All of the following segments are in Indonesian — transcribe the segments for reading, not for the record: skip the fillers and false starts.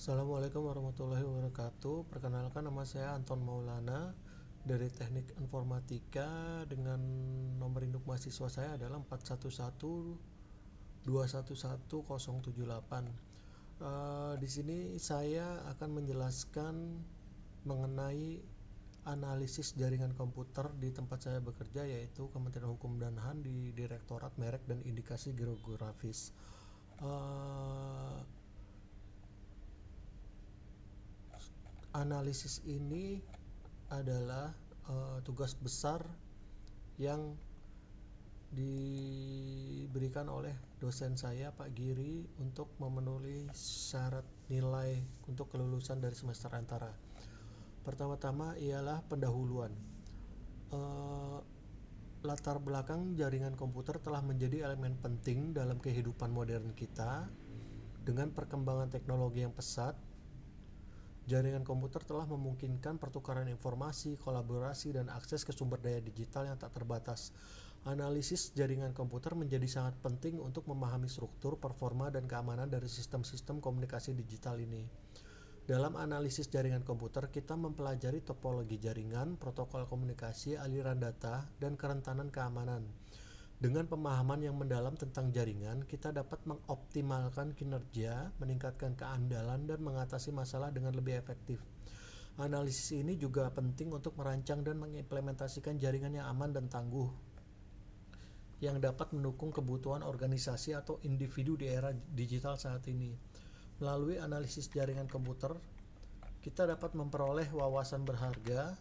Assalamualaikum warahmatullahi wabarakatuh. Perkenalkan, nama saya Anton Maulana dari Teknik Informatika dengan nomor induk mahasiswa saya adalah 4112111078. Di sini saya akan menjelaskan mengenai analisis jaringan komputer di tempat saya bekerja, yaitu Kementerian Hukum dan HAM di Direktorat Merek dan Indikasi Geografis. Analisis ini adalah tugas besar yang diberikan oleh dosen saya, Pak Giri, untuk memenuhi syarat nilai untuk kelulusan dari semester antara. Pertama-tama ialah pendahuluan. Latar belakang jaringan komputer telah menjadi elemen penting dalam kehidupan modern kita. Dengan perkembangan teknologi yang pesat, jaringan komputer telah memungkinkan pertukaran informasi, kolaborasi, dan akses ke sumber daya digital yang tak terbatas. Analisis jaringan komputer menjadi sangat penting untuk memahami struktur, performa, dan keamanan dari sistem-sistem komunikasi digital ini. Dalam analisis jaringan komputer, kita mempelajari topologi jaringan, protokol komunikasi, aliran data, dan kerentanan keamanan. Dengan pemahaman yang mendalam tentang jaringan, kita dapat mengoptimalkan kinerja, meningkatkan keandalan, dan mengatasi masalah dengan lebih efektif. Analisis ini juga penting untuk merancang dan mengimplementasikan jaringan yang aman dan tangguh, yang dapat mendukung kebutuhan organisasi atau individu di era digital saat ini. Melalui analisis jaringan komputer, kita dapat memperoleh wawasan berharga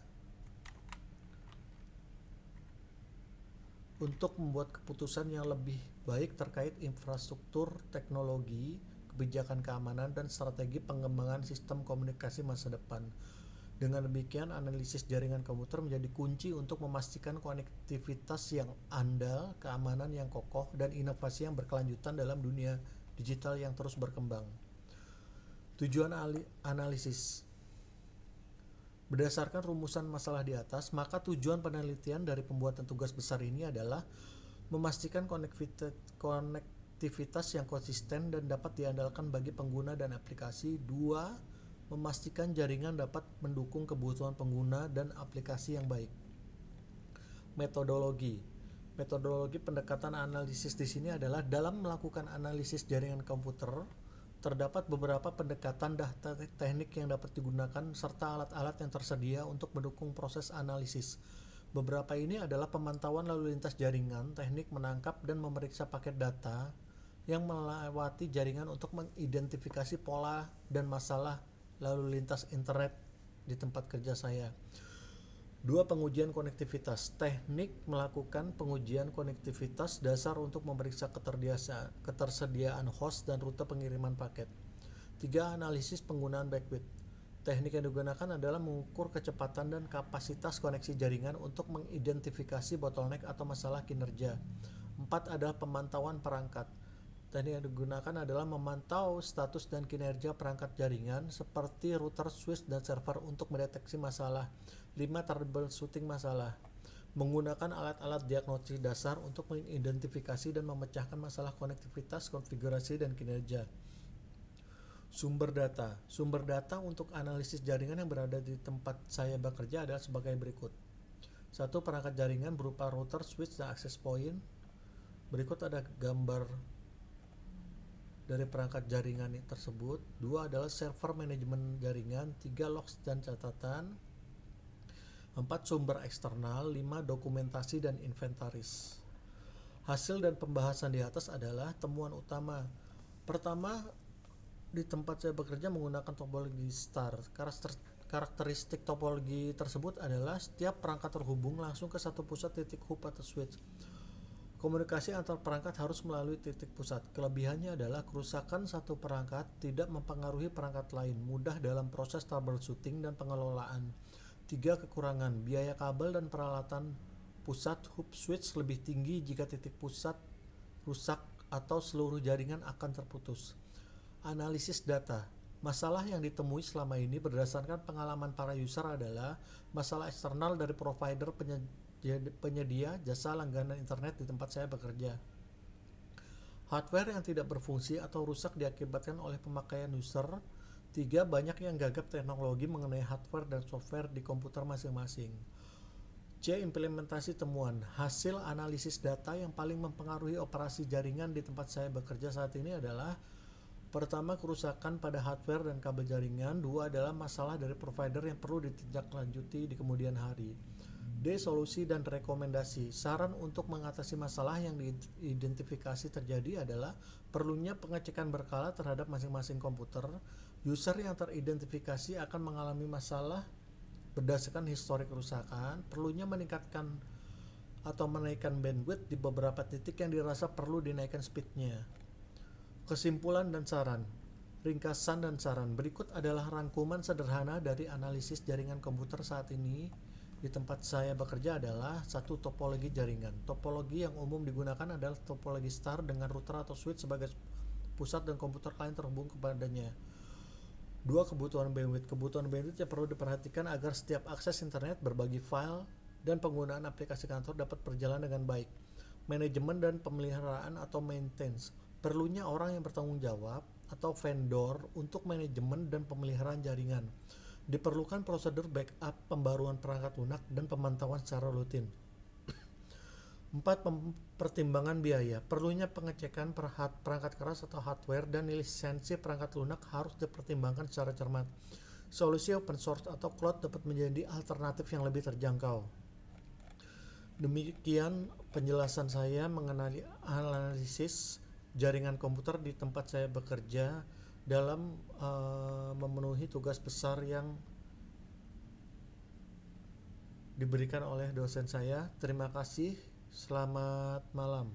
untuk membuat keputusan yang lebih baik terkait infrastruktur, teknologi, kebijakan keamanan, dan strategi pengembangan sistem komunikasi masa depan. Dengan demikian, analisis jaringan komputer menjadi kunci untuk memastikan konektivitas yang andal, keamanan yang kokoh, dan inovasi yang berkelanjutan dalam dunia digital yang terus berkembang. Tujuan analisis. Berdasarkan rumusan masalah di atas, maka tujuan penelitian dari pembuatan tugas besar ini adalah memastikan konektivitas yang konsisten dan dapat diandalkan bagi pengguna dan aplikasi. 2. Memastikan jaringan dapat mendukung kebutuhan pengguna dan aplikasi yang baik. Metodologi pendekatan analisis di sini adalah dalam melakukan analisis jaringan komputer, terdapat beberapa pendekatan data teknik yang dapat digunakan serta alat-alat yang tersedia untuk mendukung proses analisis. Beberapa ini adalah pemantauan lalu lintas jaringan, teknik menangkap dan memeriksa paket data yang melewati jaringan untuk mengidentifikasi pola dan masalah lalu lintas internet di tempat kerja saya. 2. Pengujian konektivitas. Teknik melakukan pengujian konektivitas dasar untuk memeriksa ketersediaan host dan rute pengiriman paket. 3. Analisis penggunaan bandwidth. Teknik yang digunakan adalah mengukur kecepatan dan kapasitas koneksi jaringan untuk mengidentifikasi bottleneck atau masalah kinerja. 4. Adalah pemantauan perangkat. Teknik yang digunakan adalah memantau status dan kinerja perangkat jaringan seperti router, switch, dan server untuk mendeteksi masalah. 5. Troubleshooting masalah. Menggunakan alat-alat diagnosis dasar untuk mengidentifikasi dan memecahkan masalah konektivitas, konfigurasi, dan kinerja. Sumber data untuk analisis jaringan yang berada di tempat saya bekerja adalah sebagai berikut. 1. Perangkat jaringan berupa router, switch, dan access point. Berikut ada gambar dari perangkat jaringan tersebut. 2 adalah server manajemen jaringan. 3 logs dan catatan. 4 sumber eksternal. 5 dokumentasi dan inventaris. Hasil dan pembahasan di atas adalah temuan utama. Pertama, di tempat saya bekerja menggunakan topologi star. Karakteristik topologi tersebut adalah setiap perangkat terhubung langsung ke satu pusat titik hub atau switch. Komunikasi antar perangkat harus melalui titik pusat. Kelebihannya adalah kerusakan satu perangkat tidak mempengaruhi perangkat lain, mudah dalam proses troubleshooting dan pengelolaan. 3. Kekurangan. Biaya kabel dan peralatan pusat hub switch lebih tinggi jika titik pusat rusak atau seluruh jaringan akan terputus. Analisis data. Masalah yang ditemui selama ini berdasarkan pengalaman para user adalah masalah eksternal dari provider penyedia jasa langganan internet di tempat saya bekerja. Hardware yang tidak berfungsi atau rusak diakibatkan oleh pemakaian user Tiga, banyak yang gagap teknologi mengenai hardware dan software di komputer masing-masing. C. Implementasi temuan. Hasil analisis data yang paling mempengaruhi operasi jaringan di tempat saya bekerja saat ini adalah: pertama, kerusakan pada hardware dan kabel jaringan. Dua adalah masalah dari provider yang perlu ditindaklanjuti di kemudian hari. D. Solusi dan rekomendasi. Saran untuk mengatasi masalah yang diidentifikasi terjadi adalah perlunya pengecekan berkala terhadap masing-masing komputer. User yang teridentifikasi akan mengalami masalah berdasarkan historik kerusakan. Perlunya meningkatkan atau menaikkan bandwidth di beberapa titik yang dirasa perlu dinaikkan speednya. Kesimpulan dan saran. Ringkasan dan saran. Berikut adalah rangkuman sederhana dari analisis jaringan komputer saat ini di tempat saya bekerja adalah: satu, topologi jaringan. Topologi yang umum digunakan adalah topologi star dengan router atau switch sebagai pusat dan komputer klien terhubung kepadanya. Dua, kebutuhan bandwidth. Kebutuhan bandwidth yang perlu diperhatikan agar setiap akses internet, berbagi file, dan penggunaan aplikasi kantor dapat berjalan dengan baik. Manajemen dan pemeliharaan atau maintenance. Perlunya orang yang bertanggung jawab atau vendor untuk manajemen dan pemeliharaan jaringan. Diperlukan prosedur backup, pembaruan perangkat lunak, dan pemantauan secara rutin. 4. Pertimbangan biaya. Perlunya pengecekan perangkat keras atau hardware dan lisensi perangkat lunak harus dipertimbangkan secara cermat. Solusi open source atau cloud dapat menjadi alternatif yang lebih terjangkau. Demikian penjelasan saya mengenai analisis jaringan komputer di tempat saya bekerja dalam memenuhi tugas besar yang diberikan oleh dosen saya. Terima kasih, selamat malam.